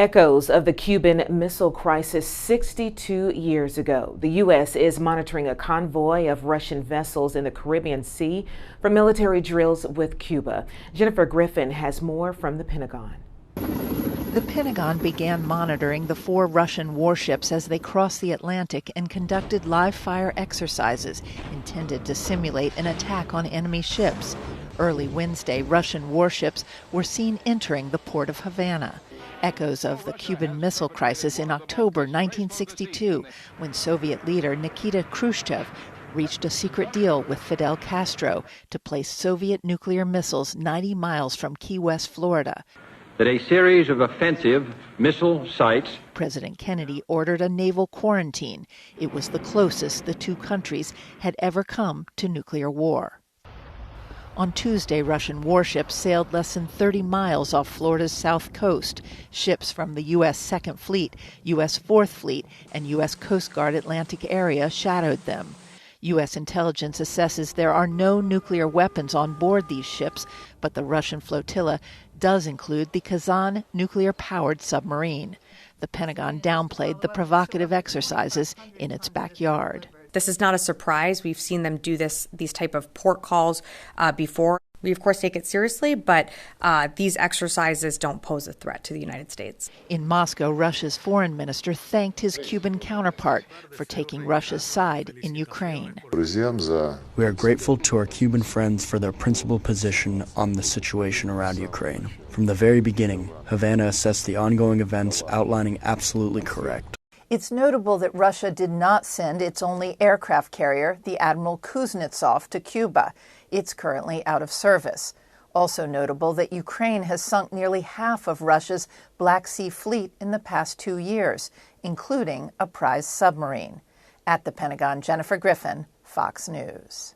Echoes of the Cuban Missile Crisis 62 years ago. The U.S. is monitoring a convoy of Russian vessels in the Caribbean Sea for military drills with Cuba. Jennifer Griffin has more from the Pentagon. The Pentagon began monitoring the 4 Russian warships as they crossed the Atlantic and conducted live-fire exercises intended to simulate an attack on enemy ships. Early Wednesday, Russian warships were seen entering the port of Havana. Echoes of the Cuban Missile Crisis in October 1962, when Soviet leader Nikita Khrushchev reached a secret deal with Fidel Castro to place Soviet nuclear missiles 90 miles from Key West, Florida. That a series of offensive missile sites. President Kennedy ordered a naval quarantine. It was the closest the two countries had ever come to nuclear war. On Tuesday, Russian warships sailed less than 30 miles off Florida's south coast. Ships from the U.S. Second Fleet, U.S. Fourth Fleet, and U.S. Coast Guard Atlantic area shadowed them. U.S. intelligence assesses there are no nuclear weapons on board these ships, but the Russian flotilla does include the Kazan nuclear-powered submarine. The Pentagon downplayed the provocative exercises in its backyard. This is not a surprise. We've seen them do these type of port calls before. We, of course, take it seriously, but these exercises don't pose a threat to the United States. In Moscow, Russia's foreign minister thanked his Cuban counterpart for taking Russia's side in Ukraine. We are grateful to our Cuban friends for their principled position on the situation around Ukraine. From the very beginning, Havana assessed the ongoing events, outlining absolutely correct. It's notable that Russia did not send its only aircraft carrier, the Admiral Kuznetsov, to Cuba. It's currently out of service. Also notable that Ukraine has sunk nearly half of Russia's Black Sea fleet in the past 2 years, including a prize submarine. At the Pentagon, Jennifer Griffin, Fox News.